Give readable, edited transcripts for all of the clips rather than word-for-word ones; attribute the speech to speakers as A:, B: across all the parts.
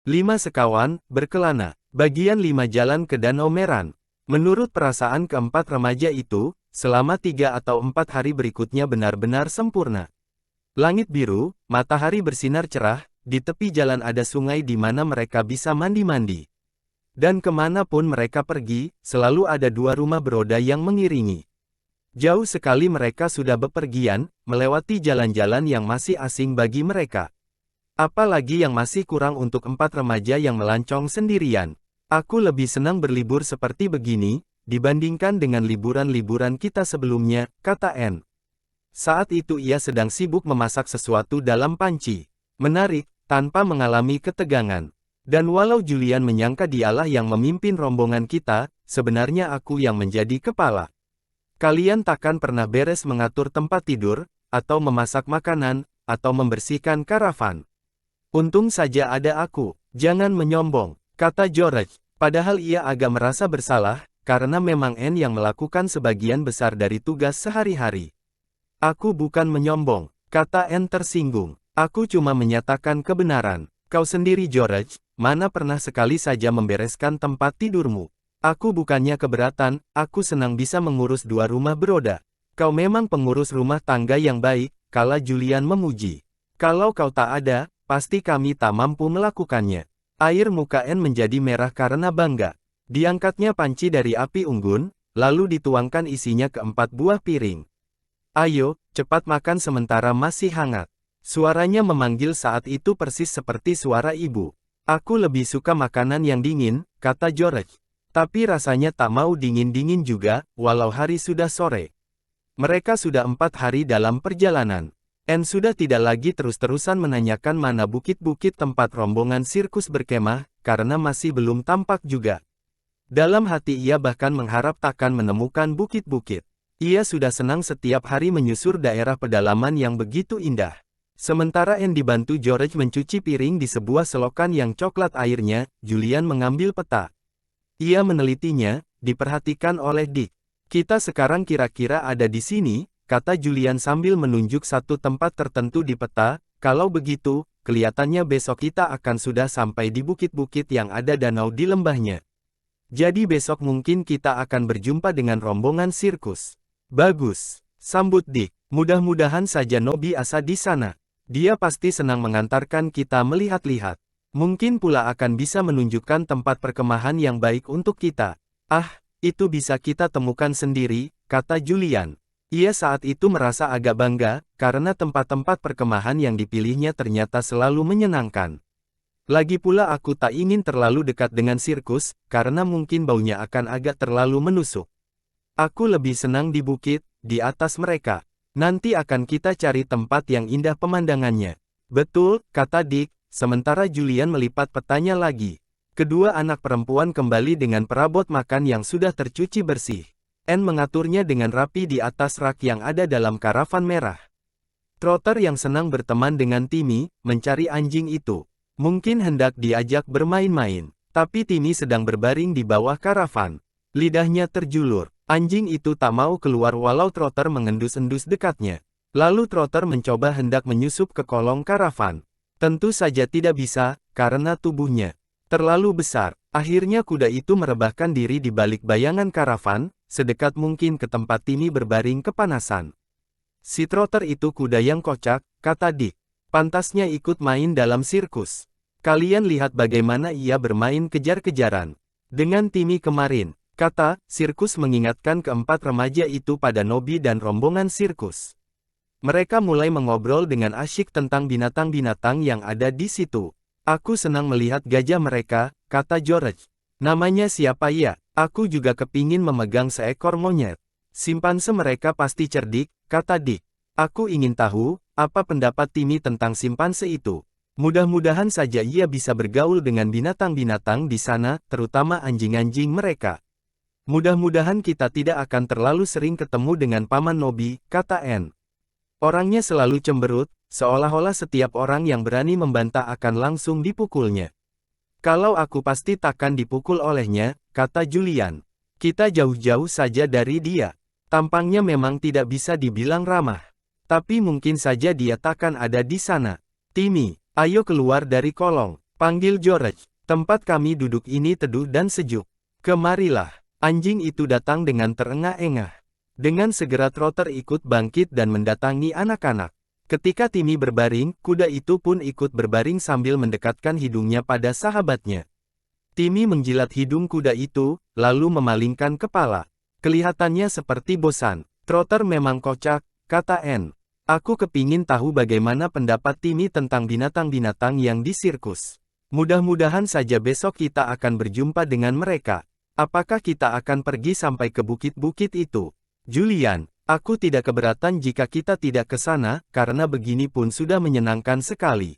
A: 5 sekawan, berkelana. Bagian 5 jalan ke Danau Meran. Menurut perasaan keempat remaja itu, selama 3 atau 4 hari berikutnya benar-benar sempurna. Langit biru, matahari bersinar cerah, di tepi jalan ada sungai di mana mereka bisa mandi-mandi. Dan kemanapun mereka pergi, selalu ada 2 rumah beroda yang mengiringi. Jauh sekali mereka sudah bepergian, melewati jalan-jalan yang masih asing bagi mereka. Apalagi yang masih kurang untuk 4 remaja yang melancong sendirian. Aku lebih senang berlibur seperti begini, dibandingkan dengan liburan-liburan kita sebelumnya, kata Anne. Saat itu ia sedang sibuk memasak sesuatu dalam panci. Menarik, tanpa mengalami ketegangan. Dan walau Julian menyangka dialah yang memimpin rombongan kita, sebenarnya aku yang menjadi kepala. Kalian takkan pernah beres mengatur tempat tidur, atau memasak makanan, atau membersihkan karavan. Untung saja ada aku, jangan menyombong, kata George. Padahal ia agak merasa bersalah, karena memang Anne yang melakukan sebagian besar dari tugas sehari-hari. Aku bukan menyombong, kata Anne tersinggung. Aku cuma menyatakan kebenaran. Kau sendiri George, mana pernah sekali saja membereskan tempat tidurmu? Aku bukannya keberatan, aku senang bisa mengurus 2 rumah beroda. Kau memang pengurus rumah tangga yang baik, kala Julian memuji. Kalau kau tak ada, pasti kami tak mampu melakukannya. Air muka Anne menjadi merah karena bangga. Diangkatnya panci dari api unggun, lalu dituangkan isinya ke 4 buah piring. Ayo, cepat makan sementara masih hangat. Suaranya memanggil saat itu persis seperti suara ibu. Aku lebih suka makanan yang dingin, kata George. Tapi rasanya tak mau dingin-dingin juga, walau hari sudah sore. Mereka sudah 4 hari dalam perjalanan. Anne sudah tidak lagi terus-terusan menanyakan mana bukit-bukit tempat rombongan sirkus berkemah, karena masih belum tampak juga. Dalam hati ia bahkan mengharap takkan menemukan bukit-bukit. Ia sudah senang setiap hari menyusur daerah pedalaman yang begitu indah. Sementara Anne dibantu George mencuci piring di sebuah selokan yang coklat airnya, Julian mengambil peta. Ia menelitinya, diperhatikan oleh Dick. Kita sekarang kira-kira ada di sini, kata Julian sambil menunjuk satu tempat tertentu di peta. Kalau begitu, kelihatannya besok kita akan sudah sampai di bukit-bukit yang ada danau di lembahnya. Jadi besok mungkin kita akan berjumpa dengan rombongan sirkus. Bagus, sambut Dick. Mudah-mudahan saja Nobby Asa di sana. Dia pasti senang mengantarkan kita melihat-lihat. Mungkin pula akan bisa menunjukkan tempat perkemahan yang baik untuk kita. Ah, itu bisa kita temukan sendiri, kata Julian. Ia saat itu merasa agak bangga, karena tempat-tempat perkemahan yang dipilihnya ternyata selalu menyenangkan. Lagi pula aku tak ingin terlalu dekat dengan sirkus, karena mungkin baunya akan agak terlalu menusuk. Aku lebih senang di bukit, di atas mereka. Nanti akan kita cari tempat yang indah pemandangannya. Betul, kata Dick, sementara Julian melipat petanya lagi. Kedua anak perempuan kembali dengan perabot makan yang sudah tercuci bersih. Anne mengaturnya dengan rapi di atas rak yang ada dalam karavan merah. Trotter yang senang berteman dengan Timmy, mencari anjing itu. Mungkin hendak diajak bermain-main, tapi Timmy sedang berbaring di bawah karavan. Lidahnya terjulur. Anjing itu tak mau keluar walau Trotter mengendus-endus dekatnya. Lalu Trotter mencoba hendak menyusup ke kolong karavan. Tentu saja tidak bisa, karena tubuhnya terlalu besar. Akhirnya kuda itu merebahkan diri di balik bayangan karavan, sedekat mungkin ke tempat Timmy berbaring kepanasan. Si Trotter itu kuda yang kocak, kata Dick. Pantasnya ikut main dalam sirkus. Kalian lihat bagaimana ia bermain kejar-kejaran dengan Timmy kemarin, kata. Sirkus mengingatkan keempat remaja itu pada Nobby dan rombongan sirkus. Mereka mulai mengobrol dengan asyik tentang binatang-binatang yang ada di situ. Aku senang melihat gajah mereka, kata George. Namanya siapa ya? Aku juga kepingin memegang seekor monyet. Simpanse mereka pasti cerdik, kata Dick. Aku ingin tahu, apa pendapat Timmy tentang simpanse itu. Mudah-mudahan saja ia bisa bergaul dengan binatang-binatang di sana, terutama anjing-anjing mereka. Mudah-mudahan kita tidak akan terlalu sering ketemu dengan Paman Nobby, kata Anne. Orangnya selalu cemberut, seolah-olah setiap orang yang berani membantah akan langsung dipukulnya. Kalau aku pasti takkan dipukul olehnya, kata Julian. Kita jauh-jauh saja dari dia. Tampangnya memang tidak bisa dibilang ramah. Tapi mungkin saja dia takkan ada di sana. Timmy, ayo keluar dari kolong. Panggil George. Tempat kami duduk ini teduh dan sejuk. Kemarilah. Anjing itu datang dengan terengah-engah. Dengan segera Trotter ikut bangkit dan mendatangi anak-anak. Ketika Timmy berbaring, kuda itu pun ikut berbaring sambil mendekatkan hidungnya pada sahabatnya. Timmy menjilat hidung kuda itu, lalu memalingkan kepala. Kelihatannya seperti bosan. Trotter memang kocak, kata Anne. Aku kepingin tahu bagaimana pendapat Timmy tentang binatang-binatang yang di sirkus. Mudah-mudahan saja besok kita akan berjumpa dengan mereka. Apakah kita akan pergi sampai ke bukit-bukit itu? Julian, aku tidak keberatan jika kita tidak ke sana, karena begini pun sudah menyenangkan sekali.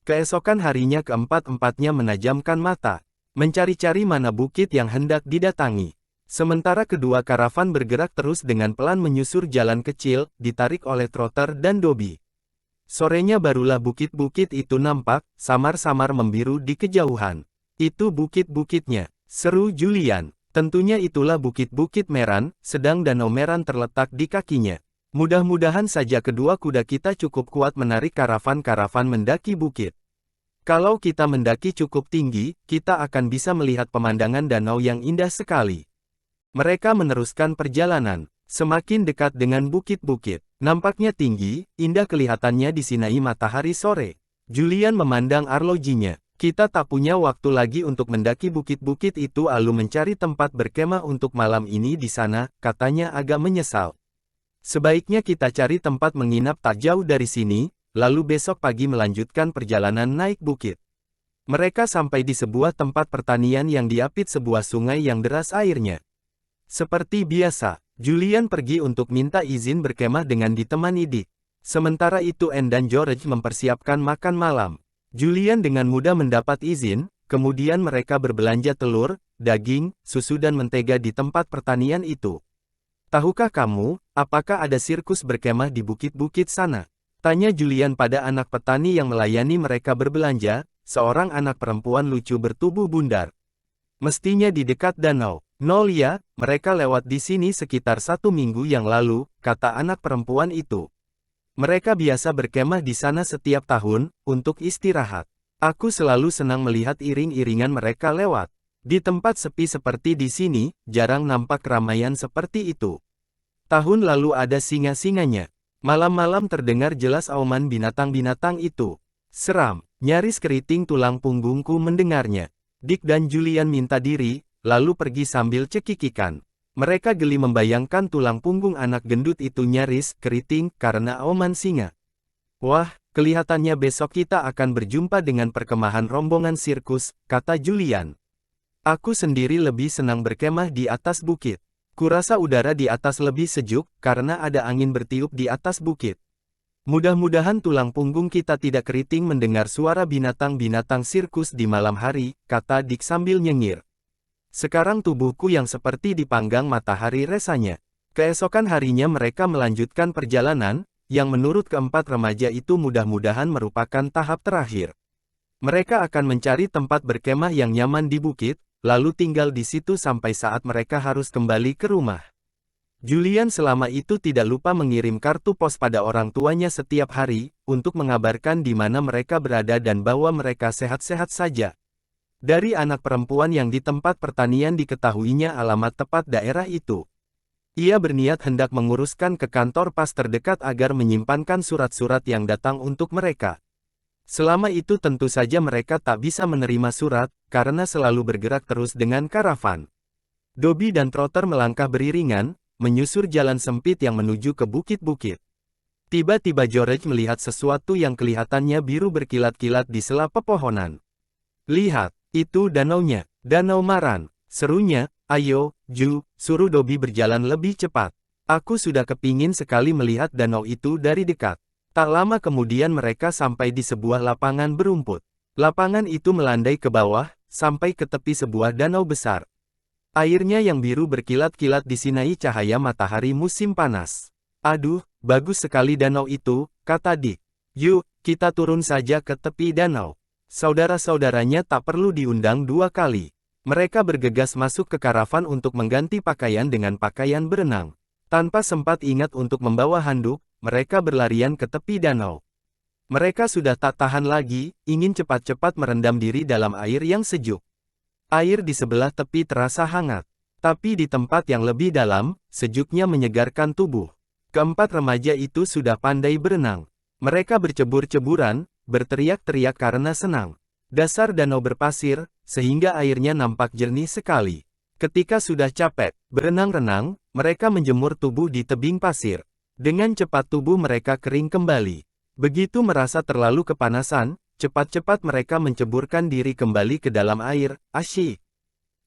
A: Keesokan harinya keempat-empatnya menajamkan mata, mencari-cari mana bukit yang hendak didatangi. Sementara kedua karavan bergerak terus dengan pelan menyusur jalan kecil, ditarik oleh Trotter dan Dobby. Sorenya barulah bukit-bukit itu nampak, samar-samar membiru di kejauhan. Itu bukit-bukitnya, seru Julian. Tentunya itulah bukit-bukit Meran, sedang Danau Meran terletak di kakinya. Mudah-mudahan saja kedua kuda kita cukup kuat menarik karavan-karavan mendaki bukit. Kalau kita mendaki cukup tinggi, kita akan bisa melihat pemandangan danau yang indah sekali. Mereka meneruskan perjalanan. Semakin dekat dengan bukit-bukit, nampaknya tinggi, indah kelihatannya disinai matahari sore. Julian memandang arlojinya. Kita tak punya waktu lagi untuk mendaki bukit-bukit itu lalu mencari tempat berkemah untuk malam ini di sana, katanya agak menyesal. Sebaiknya kita cari tempat menginap tak jauh dari sini, lalu besok pagi melanjutkan perjalanan naik bukit. Mereka sampai di sebuah tempat pertanian yang diapit sebuah sungai yang deras airnya. Seperti biasa, Julian pergi untuk minta izin berkemah dengan ditemani Dick. Sementara itu Anne dan George mempersiapkan makan malam. Julian dengan mudah mendapat izin, kemudian mereka berbelanja telur, daging, susu dan mentega di tempat pertanian itu. Tahukah kamu, apakah ada sirkus berkemah di bukit-bukit sana? Tanya Julian pada anak petani yang melayani mereka berbelanja, seorang anak perempuan lucu bertubuh bundar. Mestinya di dekat danau. Nol ya, mereka lewat di sini sekitar 1 minggu yang lalu, kata anak perempuan itu. Mereka biasa berkemah di sana setiap tahun, untuk istirahat. Aku selalu senang melihat iring-iringan mereka lewat. Di tempat sepi seperti di sini, jarang nampak keramaian seperti itu. Tahun lalu ada singa-singanya. Malam-malam terdengar jelas auman binatang-binatang itu. Seram, nyaris keriting tulang punggungku mendengarnya. Dick dan Julian minta diri, lalu pergi sambil cekikikan. Mereka geli membayangkan tulang punggung anak gendut itu nyaris keriting karena auman singa. Wah, kelihatannya besok kita akan berjumpa dengan perkemahan rombongan sirkus, kata Julian. Aku sendiri lebih senang berkemah di atas bukit. Kurasa udara di atas lebih sejuk, karena ada angin bertiup di atas bukit. Mudah-mudahan tulang punggung kita tidak keriting mendengar suara binatang-binatang sirkus di malam hari, kata Dick sambil nyengir. Sekarang tubuhku yang seperti dipanggang matahari rasanya. Keesokan harinya mereka melanjutkan perjalanan, yang menurut keempat remaja itu mudah-mudahan merupakan tahap terakhir. Mereka akan mencari tempat berkemah yang nyaman di bukit, lalu tinggal di situ sampai saat mereka harus kembali ke rumah. Julian selama itu tidak lupa mengirim kartu pos pada orang tuanya setiap hari, untuk mengabarkan di mana mereka berada dan bahwa mereka sehat-sehat saja. Dari anak perempuan yang di tempat pertanian diketahuinya alamat tepat daerah itu. Ia berniat hendak menguruskan ke kantor pos terdekat agar menyimpankan surat-surat yang datang untuk mereka. Selama itu tentu saja mereka tak bisa menerima surat, karena selalu bergerak terus dengan karavan. Dobby dan Trotter melangkah beriringan, menyusur jalan sempit yang menuju ke bukit-bukit. Tiba-tiba George melihat sesuatu yang kelihatannya biru berkilat-kilat di sela pepohonan. Lihat! Itu danaunya, Danau Meran, serunya. Ayo, Ju, suruh Dobby berjalan lebih cepat. Aku sudah kepingin sekali melihat danau itu dari dekat. Tak lama kemudian mereka sampai di sebuah lapangan berumput. Lapangan itu melandai ke bawah, sampai ke tepi sebuah danau besar. Airnya yang biru berkilat-kilat disinai cahaya matahari musim panas. Aduh, bagus sekali danau itu, kata Dick. Yuk, kita turun saja ke tepi danau. Saudara-saudaranya tak perlu diundang 2 kali. Mereka bergegas masuk ke karavan untuk mengganti pakaian dengan pakaian berenang. Tanpa sempat ingat untuk membawa handuk, mereka berlarian ke tepi danau. Mereka sudah tak tahan lagi, ingin cepat-cepat merendam diri dalam air yang sejuk. Air di sebelah tepi terasa hangat. Tapi di tempat yang lebih dalam, sejuknya menyegarkan tubuh. Keempat remaja itu sudah pandai berenang. Mereka bercebur-ceburan, berteriak-teriak karena senang. Dasar danau berpasir, sehingga airnya nampak jernih sekali. Ketika sudah capek berenang-renang, mereka menjemur tubuh di tebing pasir. Dengan cepat tubuh mereka kering kembali. Begitu merasa terlalu kepanasan, cepat-cepat mereka menceburkan diri kembali ke dalam air. Asyik.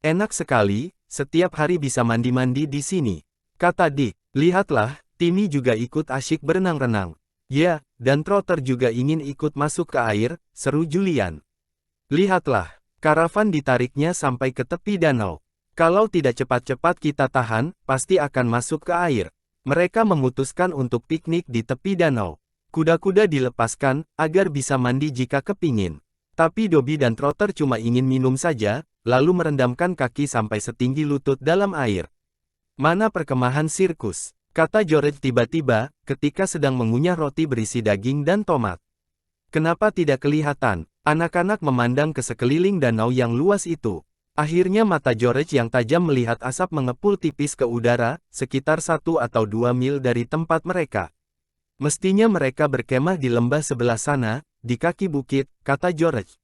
A: Enak sekali, setiap hari bisa mandi-mandi di sini. Kata Dick. Lihatlah, Timmy juga ikut asyik berenang-renang. Ya, dan Trotter juga ingin ikut masuk ke air, seru Julian. Lihatlah, karavan ditariknya sampai ke tepi danau. Kalau tidak cepat-cepat kita tahan, pasti akan masuk ke air. Mereka memutuskan untuk piknik di tepi danau. Kuda-kuda dilepaskan, agar bisa mandi jika kepingin. Tapi Dobby dan Trotter cuma ingin minum saja, lalu merendamkan kaki sampai setinggi lutut dalam air. Mana perkemahan sirkus? Kata George tiba-tiba, ketika sedang mengunyah roti berisi daging dan tomat. Kenapa tidak kelihatan? Anak-anak memandang ke sekeliling danau yang luas itu. Akhirnya mata George yang tajam melihat asap mengepul tipis ke udara, sekitar 1 atau 2 mil dari tempat mereka. Mestinya mereka berkemah di lembah sebelah sana, di kaki bukit, kata George.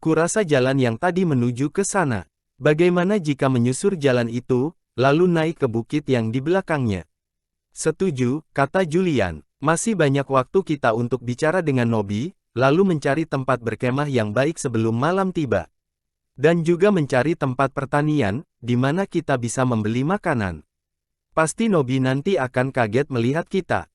A: Kurasa jalan yang tadi menuju ke sana. Bagaimana jika menyusur jalan itu, lalu naik ke bukit yang di belakangnya? Setuju, kata Julian. Masih banyak waktu kita untuk bicara dengan Nobby, lalu mencari tempat berkemah yang baik sebelum malam tiba. Dan juga mencari tempat pertanian, di mana kita bisa membeli makanan. Pasti Nobby nanti akan kaget melihat kita.